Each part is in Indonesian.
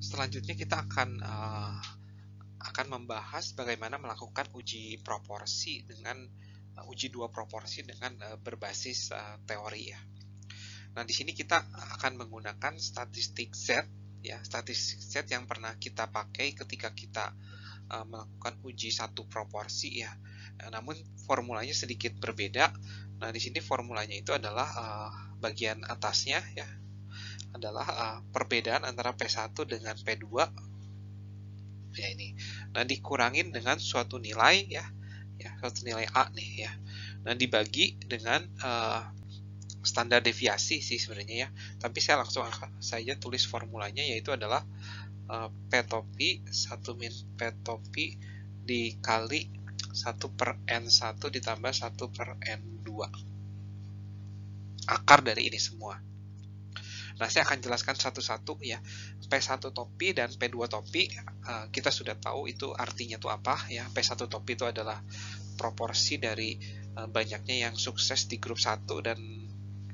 Selanjutnya kita akan membahas bagaimana melakukan uji proporsi dengan uji dua proporsi dengan berbasis teori ya. Nah, di sini kita akan menggunakan statistik Z ya, statistik Z yang pernah kita pakai ketika kita melakukan uji satu proporsi ya. Namun formulanya sedikit berbeda. Nah, di sini formulanya itu adalah bagian atasnya ya adalah perbedaan antara P1 dengan P2 ya ini. Nah, dikurangin dengan suatu nilai ya, suatu nilai A nih ya. Nah, dibagi dengan standar deviasi sih sebenarnya ya. Tapi saya langsung saja tulis formulanya, yaitu adalah P topi 1 min P topi dikali 1 per N1 ditambah 1 per N2. Akar dari ini semua. Nah, saya akan jelaskan satu-satu ya. P1 topi dan P2 topi kita sudah tahu itu artinya itu apa ya. P1 topi itu adalah proporsi dari banyaknya yang sukses di grup 1 dan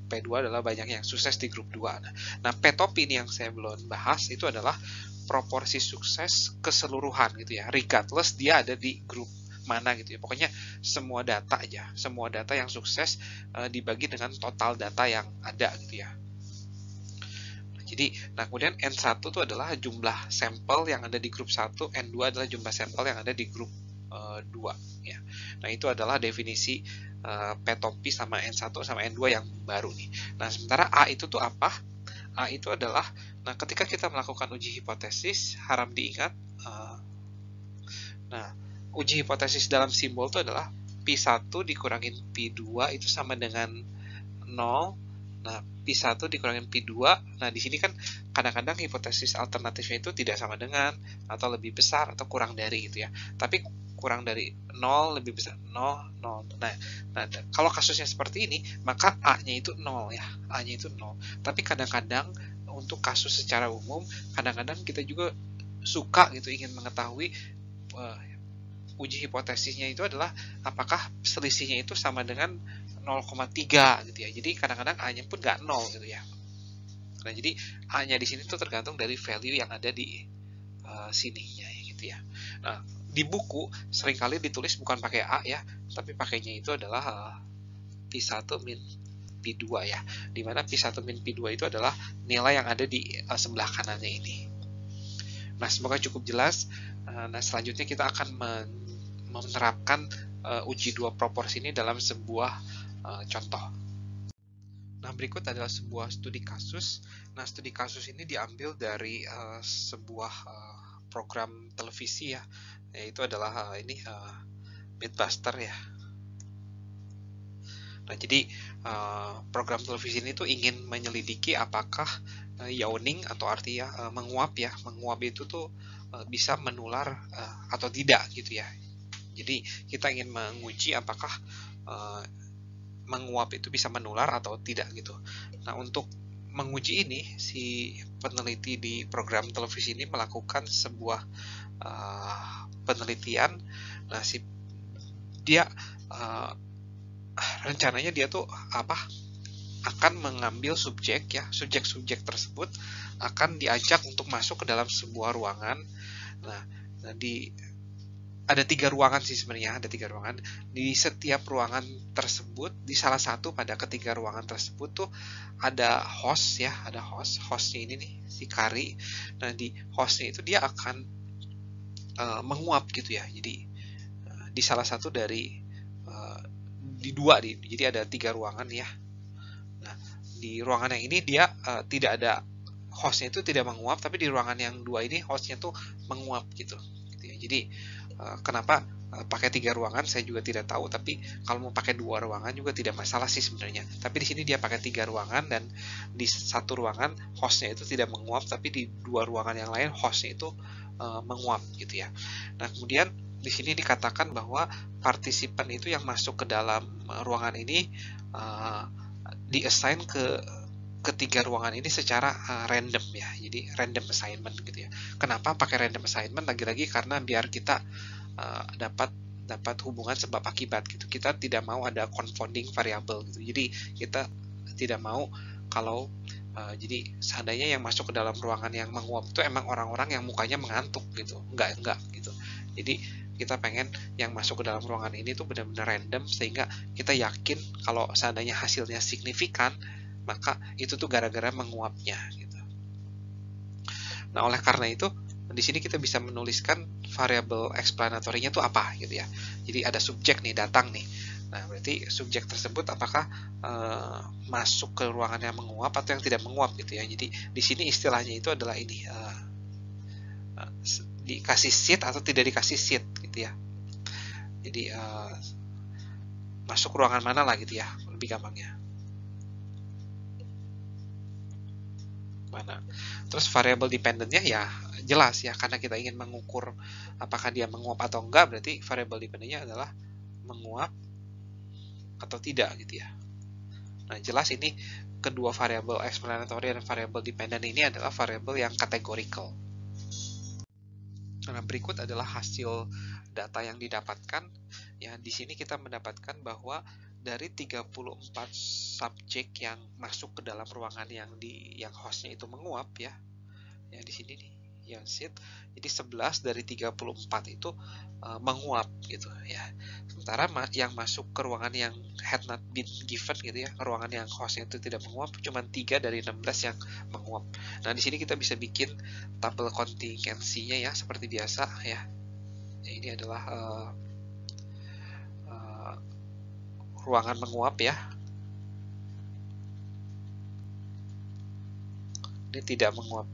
P2 adalah banyaknya yang sukses di grup 2. Nah, P topi ini yang saya belum bahas itu adalah proporsi sukses keseluruhan gitu ya. Regardless dia ada di grup mana gitu ya. Pokoknya semua data aja, semua data yang sukses dibagi dengan total data yang ada gitu ya. Jadi, nah kemudian N1 itu adalah jumlah sampel yang ada di grup 1, N2 adalah jumlah sampel yang ada di grup 2 ya. Nah, itu adalah definisi P topi sama N1 sama N2 yang baru nih. Nah, sementara A itu tuh apa? A itu adalah, nah ketika kita melakukan uji hipotesis, harap diingat, nah uji hipotesis dalam simbol itu adalah P1 dikurangin P2 itu sama dengan 0. Nah, P1 dikurangin P2. Nah, di sini kan kadang-kadang hipotesis alternatifnya itu tidak sama dengan, atau lebih besar, atau kurang dari gitu ya. Tapi kurang dari 0, lebih besar 0, 0. Nah, kalau kasusnya seperti ini, maka A-nya itu 0 ya. A-nya itu 0. Tapi kadang-kadang untuk kasus secara umum, kadang-kadang kita juga suka gitu ingin mengetahui uji hipotesisnya itu adalah apakah selisihnya itu sama dengan 0,3 gitu ya. Jadi kadang-kadang A-nya pun nggak 0 gitu ya. Nah, jadi A-nya di sini tuh tergantung dari value yang ada di sininya gitu ya. Nah, di buku seringkali ditulis bukan pakai A ya, tapi pakainya itu adalah P1 min P2 ya. Dimana P1 min P2 itu adalah nilai yang ada di sebelah kanannya ini. Nah, semoga cukup jelas. Nah, selanjutnya kita akan menerapkan uji dua proporsi ini dalam sebuah contoh. Nah, berikut adalah sebuah studi kasus. Nah, studi kasus ini diambil dari sebuah program televisi ya, yaitu adalah Mythbuster ya. Nah, jadi program televisi ini tuh ingin menyelidiki apakah yawning atau artinya menguap ya. Menguap itu tuh bisa menular atau tidak gitu ya. Jadi kita ingin menguji apakah menguap itu bisa menular atau tidak gitu. Nah, untuk menguji ini, si peneliti di program televisi ini melakukan sebuah penelitian. Nah, dia rencananya dia tuh akan mengambil subjek ya, subjek-subjek tersebut akan diajak untuk masuk ke dalam sebuah ruangan. Nah, ada 3 ruangan sih sebenarnya, ada 3 ruangan. Di setiap ruangan tersebut, di salah satu pada ketiga ruangan tersebut tuh ada host ya, ada hostnya ini nih, si Kari. Nah, di hostnya itu dia akan menguap gitu ya. Jadi di salah satu dari di dua, jadi ada 3 ruangan ya. Nah, di ruangan yang ini dia tidak ada hostnya itu tidak menguap, tapi di ruangan yang 2 ini hostnya tuh menguap gitu ya. Jadi kenapa pakai 3 ruangan saya juga tidak tahu, tapi kalau mau pakai 2 ruangan juga tidak masalah sih sebenarnya. Tapi di sini dia pakai 3 ruangan, dan di satu ruangan hostnya itu tidak menguap, tapi di 2 ruangan yang lain hostnya itu menguap gitu ya. Nah, kemudian di sini dikatakan bahwa partisipan itu yang masuk ke dalam ruangan ini di-assign ke ketiga ruangan ini secara random ya, jadi random assignment gitu ya. Kenapa pakai random assignment? Lagi-lagi karena biar kita dapat hubungan sebab akibat gitu. Kita tidak mau ada confounding variable gitu. Jadi kita tidak mau kalau Jadi seandainya yang masuk ke dalam ruangan yang menguap itu emang orang-orang yang mukanya mengantuk gitu, enggak gitu. Jadi kita pengen yang masuk ke dalam ruangan ini tuh benar-benar random, sehingga kita yakin kalau seandainya hasilnya signifikan, maka itu tuh gara-gara menguapnya gitu. Nah, oleh karena itu di sini kita bisa menuliskan variabel explanatorinya tuh apa gitu ya. Jadi ada subjek nih datang nih. Nah, berarti subjek tersebut apakah masuk ke ruangan yang menguap atau yang tidak menguap gitu ya. Jadi di sini istilahnya itu adalah ini dikasih seat atau tidak dikasih seat gitu ya. Jadi masuk ruangan mana lah gitu ya, lebih gampangnya. Mana. Terus variabel dependentnya ya jelas ya, karena kita ingin mengukur apakah dia menguap atau enggak, berarti variabel dependentnya adalah menguap atau tidak gitu ya. Nah, jelas ini kedua variabel explanatory dan variabel dependent ini adalah variabel yang categorical. Nah, berikut adalah hasil data yang didapatkan. Ya, di sini kita mendapatkan bahwa dari 34 subjek yang masuk ke dalam ruangan yang hostnya itu menguap ya. Ya, di sini nih yang seat. Jadi 11 dari 34 itu menguap gitu ya. Sementara yang masuk ke ruangan yang had not been given gitu ya, ruangan yang hostnya itu tidak menguap, cuma 3 dari 16 yang menguap. Nah, di sini kita bisa bikin tabel kontingensinya ya, seperti biasa ya. Ini adalah ruangan menguap ya. Ini tidak menguap.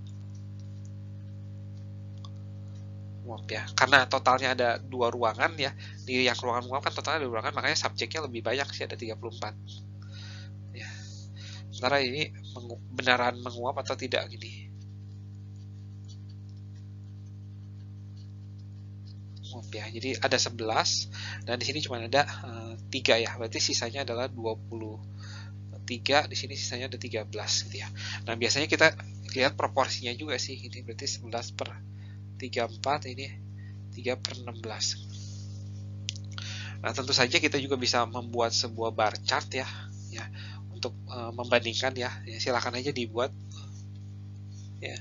Ya, karena totalnya ada 2 ruangan ya. Di yang ruangan menguap kan totalnya 2 ruangan, makanya subjeknya lebih banyak sih, ada 34 ya. Sementara ini beneran menguap atau tidak gini. Menguap ya. Jadi ada 11 dan di sini cuma ada 3 ya. Berarti sisanya adalah 23, di sini sisanya ada 13 gitu ya. Nah, biasanya kita lihat proporsinya juga sih. Ini berarti 11 per 34, ini 3 per 16. Nah, tentu saja kita juga bisa membuat sebuah bar chart ya untuk membandingkan ya. Silakan aja dibuat ya.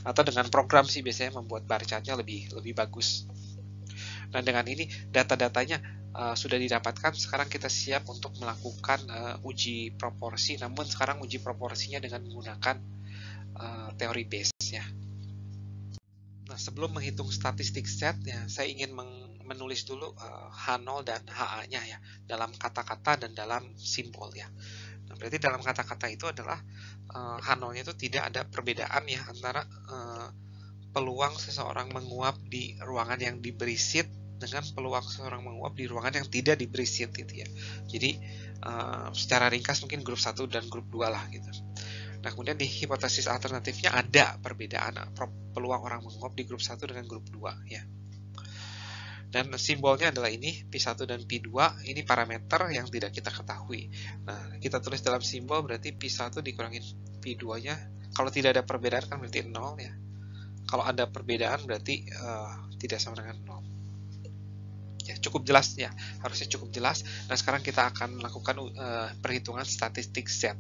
Atau dengan program sih biasanya membuat bar chartnya lebih bagus. Nah, dengan ini data-datanya sudah didapatkan, sekarang kita siap untuk melakukan uji proporsi, namun sekarang uji proporsinya dengan menggunakan teori base ya. Nah, sebelum menghitung statistik set ya, saya ingin menulis dulu H0 dan HA-nya ya, dalam kata-kata dan dalam simbol ya. Nah, berarti dalam kata-kata itu adalah H0-nya itu tidak ada perbedaan ya antara peluang seseorang menguap di ruangan yang diberi seat dengan peluang seseorang menguap di ruangan yang tidak diberi seat gitu ya. Jadi secara ringkas mungkin grup 1 dan grup 2 lah gitu. Nah, kemudian di hipotesis alternatifnya ada perbedaan peluang orang menguap di grup 1 dengan grup 2 ya. Dan simbolnya adalah ini, P1 dan P2, ini parameter yang tidak kita ketahui. Nah, kita tulis dalam simbol berarti P1 dikurangin P2-nya. Kalau tidak ada perbedaan kan berarti 0 ya. Kalau ada perbedaan berarti tidak sama dengan 0. Ya, cukup jelas ya, harusnya cukup jelas. Nah, sekarang kita akan melakukan perhitungan statistik Z.